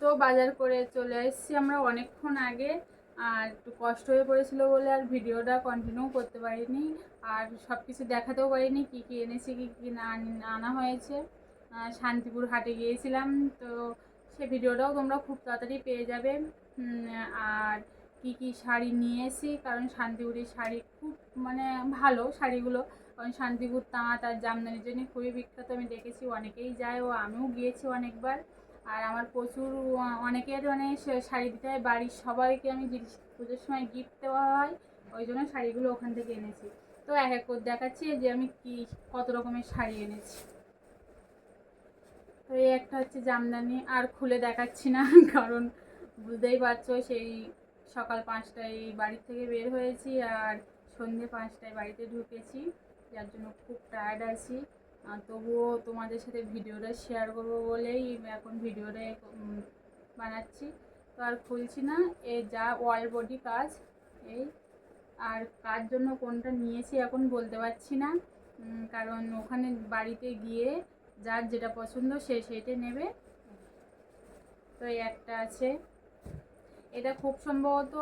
তো বাজার করে চলে এসেছি আমরা অনেকক্ষণ আগে। আর একটু কষ্ট হয়ে পড়েছিল বলে আর ভিডিওটা কন্টিনিউ করতে পারিনি, আর সব কিছু দেখাতেও পারিনি কী কী এনেছি কী কী না আনা হয়েছে। শান্তিপুর হাটে গিয়েছিলাম, তো সে ভিডিওটাও তোমরা খুব তাড়াতাড়ি পেয়ে যাবে। আর কী কী শাড়ি নিয়ে এসেছি, কারণ শান্তিপুরের শাড়ি খুব মানে ভালো শাড়িগুলো, কারণ শান্তিপুর তাঁত আর জামদানির জন্য খুবই বিখ্যাত। আমি দেখেছি অনেকেই যায়, ও আমিও গিয়েছি অনেকবার। আর আমার প্রচুর অনেকের মানে শাড়ি দিতে হয়, বাড়ির সবাইকে আমি পুজোর সময় গিফট দেওয়া হয়, ওই জন্য শাড়িগুলো ওখান থেকে এনেছি। তো এক এক করে দেখাচ্ছি যে আমি কি কত রকমের শাড়ি এনেছি। তো এই একটা হচ্ছে জামদানি, আর খুলে দেখাচ্ছি না কারণ বুঝতেই পারছো সেই সকাল 5টায় বাড়ি থেকে বের হয়েছি আর সন্ধ্যে 5টায় বাড়িতে ঢুকেছি, যার জন্য খুব টায়ার্ড আছি। তবুও তোমাদের সাথে ভিডিওটা শেয়ার করবো বলেই এখন ভিডিওটা বানাচ্ছি। তো আর খুলছি না, এ যা অল বডি কাজ এই। আর কার জন্য কোনটা নিয়েছি এখন বলতে পারছি না, কারণ ওখানে বাড়িতে গিয়ে যার যেটা পছন্দ সে সেইটা নেবে। তো এই একটা আছে, এটা খুব সম্ভবত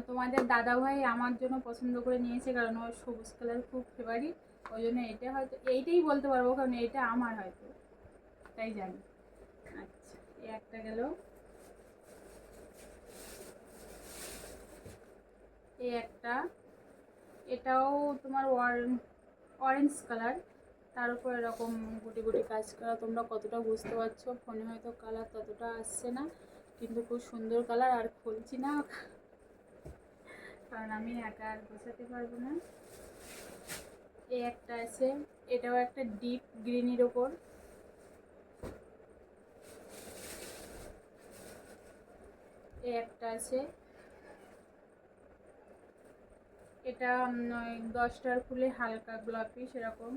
তোমাদের দাদাভাই আমার জন্য পছন্দ করে নিয়েছে, কারণ ওর সবুজ কালার খুব ফেভারিট, ওই জন্য এটা হয়তো এইটাই বলতে পারবো, কারণ এটা আমার হয়তো তাই জানি। আচ্ছা, এই একটা গেল। এই একটা, এটাও তোমার অরেঞ্জ কালার, তার উপর এরকম গুটি গুটি কাজ করা। তোমরা কতটা বুঝতে পারছো, ফোনে হয়তো কালার ততটা আসছে না, কিন্তু খুব সুন্দর কালার। আর খুলছি না কারণ আমি একা আর গোছাতে পারবো না। এই একটা আছে, এটাও একটা ডিপ গ্রিনের ওপর। এই একটা আছে, এটা 10টার ফুলে হালকা গোলাপি সেরকম।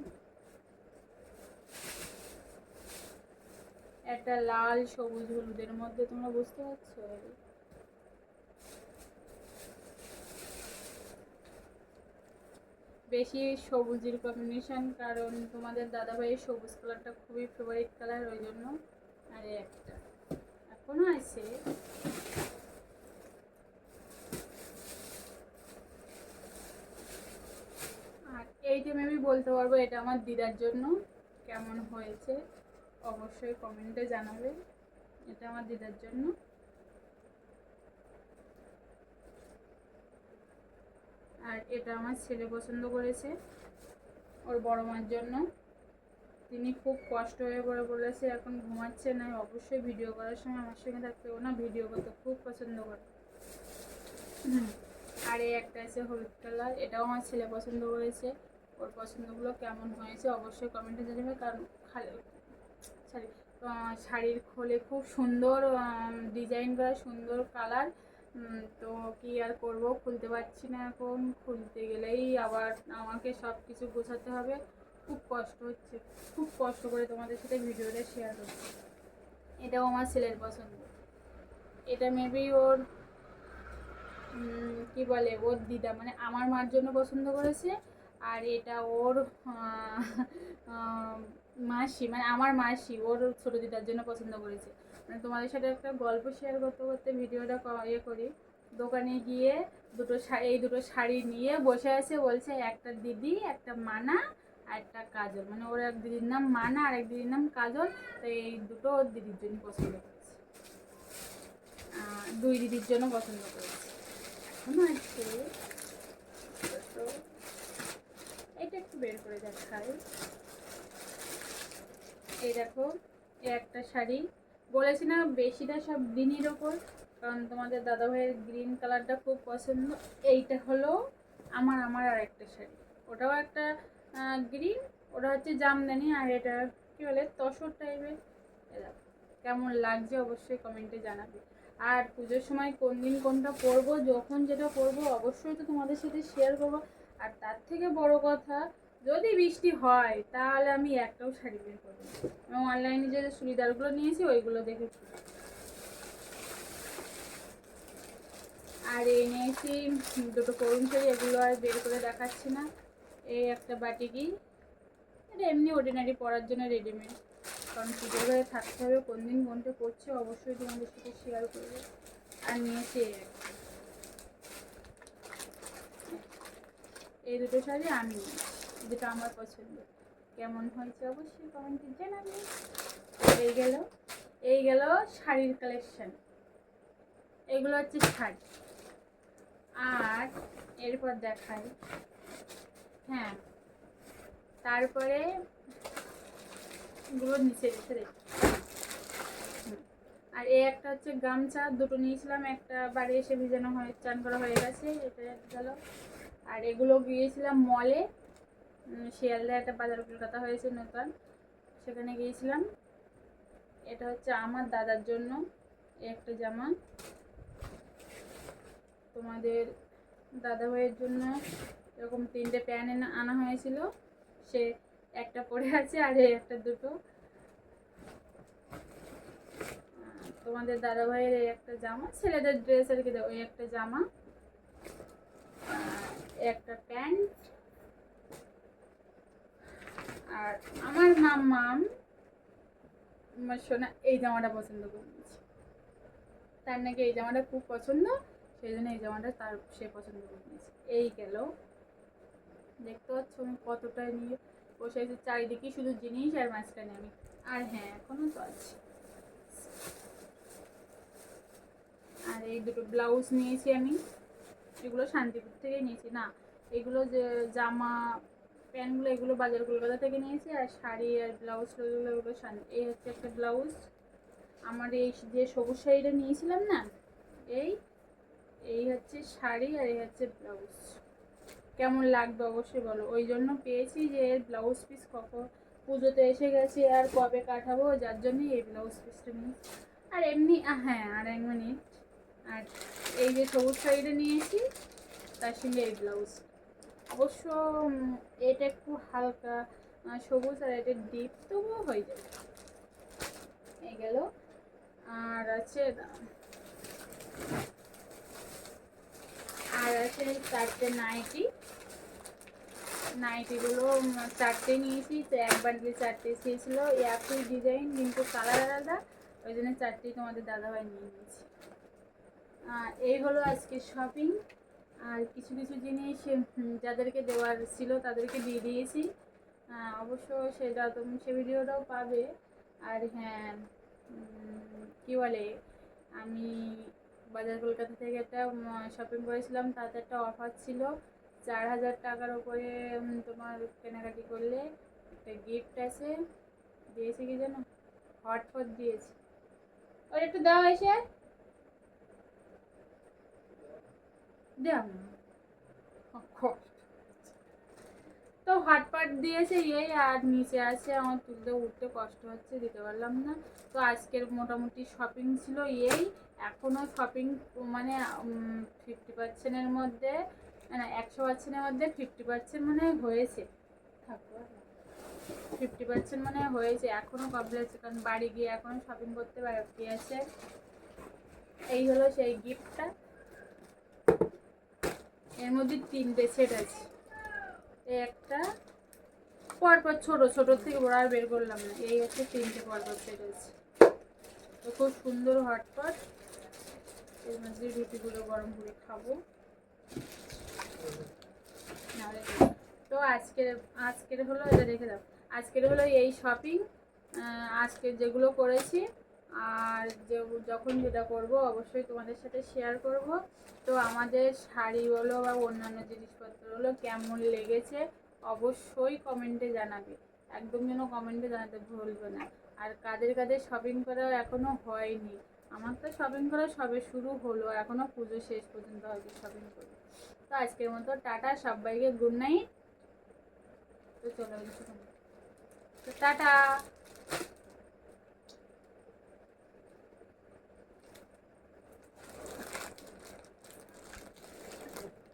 একটা লাল সবুজ হলুদের মধ্যে, তোমরা বুঝতে পারছো। বেশি সবুজের কম্বিনেশন, কারণ তোমাদের দাদাভাইয়ের সবুজ কালারটা খুবই ফেভারিট কালার, ওই জন্য। আর একটা এখনো আছে, আর এইটা আমি বলতে পারবো এটা আমার দিদার জন্য। কেমন হয়েছে অবশ্যই কমেন্টে জানাবে, এটা আমার দিদার জন্য। আর এটা আমার ছেলে পছন্দ করেছে ওর বড় মার জন্য, তিনি খুব কষ্ট হয়ে পড়ে বলেছে এখন ঘুমাচ্ছে না, অবশ্যই ভিডিও করার সময় আমার সঙ্গে থাকতে, ও না ভিডিও করতে খুব পছন্দ করে। আর এই একটা আছে হলুদ কালার, এটাও আমার ছেলে পছন্দ করেছে, ওর পছন্দগুলো কেমন হয়েছে অবশ্যই কমেন্টে জানাবে। কারণ শাড়ির খোলে খুব সুন্দর ডিজাইন করা, সুন্দর কালার। তো কি আর করব, খুলতে পারছি না এখন, খুলতে গেলেই আবার আমাকে সব কিছু গোছাতে হবে, খুব কষ্ট হচ্ছে, খুব কষ্ট করে তোমাদের সাথে ভিডিওটা শেয়ার করছি। এটাও আমার ছেলের পছন্দ, এটা মেবি ওর কি বলে ওর দিদা মানে আমার মার জন্য পছন্দ করেছে। আর এটা ওর মাসি মানে আমার মাসি ওর ছোটো দিদার জন্য পছন্দ করেছে। মানে তোমাদের সাথে একটা গল্প শেয়ার করতে করতে ভিডিওটা করি। দোকানে গিয়ে এই দুটো শাড়ি নিয়ে বসে আছে, বলছে একটা দিদি একটা মানা আর একটা কাজল, মানে ওর এক দিদির নাম মানা আর এক দিদির নাম কাজল। তো এই দুটো ওর দিদির জন্য পছন্দ করেছে, দুই দিদির জন্য পছন্দ করেছে। এখনো আছে, তো এটা একটু বের করে দেখাই। এই দেখো, এই একটা শাড়ি, বলেছি না বেশিটা সব গ্রিনের ওপর, কারণ তোমাদের দাদাভাইয়ের গ্রিন কালারটা খুব পছন্দ। এইটা হলো আমার আর একটা শাড়ি, ওটাও একটা গ্রিন, ওটা হচ্ছে জামদানি, আর এটা কী বলে তসর টাইপের। কেমন লাগছে অবশ্যই কমেন্টে জানাবে। আর পুজোর সময় কোন দিন কোনটা পরবো, যখন যেটা পরবো অবশ্যই তো তোমাদের সাথে শেয়ার করবো। আর তার থেকে বড় কথা, যদি বৃষ্টি হয় তাহলে আমি একটাও শাড়ি বের করবো, এবং অনলাইনে যে চুড়িদারগুলো নিয়েছি ওইগুলো দেখে। আর এই নিয়েছি দুটো করুণ শাড়ি, এগুলো আর বের করে দেখাচ্ছি না। এই একটা বাটিকি, এটা এমনি অর্ডিনারি পরার জন্য রেডিমেড, কারণ পুজোর ঘরে থাকতে হবে, কোন দিন কোনটা করছে অবশ্যই তোমাদের সাথে শেয়ার করবো। আর নিয়েছে এই দুটো শাড়ি আমি নিয়েছি, যেটা আমার পছন্দ। কেমন হয়েছে অবশ্যই কমেন্টে জানাবে। এই গেল শাড়ির কালেকশন, এগুলো হচ্ছে শাড়ি। আর এরপর দেখাই, হ্যাঁ তারপরে এগুলো নিচে রেখে দেখ। আর এই একটা হচ্ছে গামছা, দুটো নিয়েছিলাম, একটা বাড়ি এসে ভিজানো হয়ে চান করা হয়ে গেছে, এটা গেল। আর এগুলো গিয়েছিলাম মলে, শিয়ালদা একটা বাজার কলকাতা হয়েছে নতুন, সেখানে গিয়েছিলাম। এটা হচ্ছে আমার দাদার জন্য একটা জামা, তোমাদের দাদা ভাইয়ের জন্য এরকম 3টে প্যান্ট আনা হয়েছিল, সে একটা পরে আছে আর একটা দুটো। তোমাদের দাদা ভাইয়ের এই একটা জামা, ছেলেদের ড্রেস আর কি, ওই একটা জামা, একটা প্যান্ট। আর আমার মাম্মাম সোনা এই জামাটা পছন্দ করে নিয়েছে, তার নাকি এই জামাটা খুব পছন্দ, সেই জন্য এই জামাটা সে পছন্দ করে নিয়েছে। এই গেল, দেখতে পাচ্ছ আমি কতটা নিয়ে বসে আছি, চারিদিকে শুধু জিনিস আর মাঝখানে আমি। আর হ্যাঁ এখনো তো আছে। আর এই দুটো ব্লাউজ নিয়েছি আমি, এগুলো শান্তিপুর থেকে নিয়েছি, না এগুলো যে জামা প্যান্টগুলো এগুলো বাজার কলকাতা থেকে নিয়েছি। আর শাড়ি আর ব্লাউজগুলো এগুলো এই হচ্ছে একটা ব্লাউজ। আমার এই যে সবুজ শাড়িটা নিয়েছিলাম না, এই হচ্ছে শাড়ি আর এই হচ্ছে ব্লাউজ। কেমন লাগবে অবশ্যই বলো, ওই জন্য পেয়েছি যে ব্লাউজ পিস কখন পুজোতে এসে গেছে আর কবে কাটাবো, যার জন্যই এই ব্লাউজ পিসটা নিয়েছি। আর এমনি হ্যাঁ আর 1 মিনিট, আর এই যে সবুজ শাড়িটা নিয়েছি তার সঙ্গে এই ব্লাউজ। অবশ্য এটা একটু হালকা সবুজ আর এটা ডিপ, তবুও হয়ে যাবে। এই গেল। আর আছে 4টে নাইটিগুলো 4টে নিয়েছি, তো একবার দিয়ে 4টে চেয়েছিল, একই ডিজাইন কিন্তু কালার আলাদা, ওই জন্য 4টেই তোমাদের দাদাভাই নিয়ে নিয়েছি। এই হলো আজকে শপিং। আর কিছু কিছু জিনিস যাদেরকে দেওয়ার ছিল তাদেরকে দিয়ে দিয়েছি, অবশ্য সে ভিডিওটাও পাবে। আর হ্যাঁ কী বলে, আমি বাজার কলকাতা থেকে একটা শপিং করেছিলাম, তাতে একটা অফার ছিল, 4000 টাকার ওপরে তোমার কেনাকাটি করলে একটা গিফট আছে, দিয়েছে কি জানো, হটপট দিয়েছে। ওর একটু দাও এসে দাও না, তো হটপট দিয়েছে আর নিচে আছে, আমার তুলতে উঠতে কষ্ট হচ্ছে, দিতে পারলাম না। তো আজকের মোটামুটি শপিং ছিল এখনও শপিং মানে 50%-এর মধ্যে, না 100%-এর মধ্যে 50% মনে হয়েছে, 50% মনে হয়েছে, এখনও কমপ্লিট আছে, কারণ বাড়ি গিয়ে এখনও শপিং করতে বাকি আছে। এই হলো সেই গিফটটা, এর মধ্যে 3টে সেট আছে, একটা পরপর ছোটোর থেকে বড় আর বের করলাম না, এই হচ্ছে 3টে পরপর সেট আছে। তো খুব সুন্দর হটপট, এর মধ্যে রুটিগুলো গরম করে খাবো। তো আজকের হলো, এটা রেখে দাও, আজকের হলো এই শপিং, আজকে যেগুলো করেছি। আর যখন যেটা করব অবশ্যই তোমাদের সাথে শেয়ার করব। তো আমাদের শাড়ি বলো বা অন্যান্য জিনিসপত্র হলো কেমন লেগেছে অবশ্যই কমেন্টে জানাবে, একদম যেন কমেন্টে জানাতে ভুলবে না। আর কাদের কাদের শপিং করা এখনও হয়নি, আমার তো শপিং করা সবে শুরু হলো, এখনও পুজো শেষ পর্যন্ত হয়তো শপিং করবো। তো আজকের মতো টাটা, সবাইকে গুড নাইট। তো চলো, তো টাটা।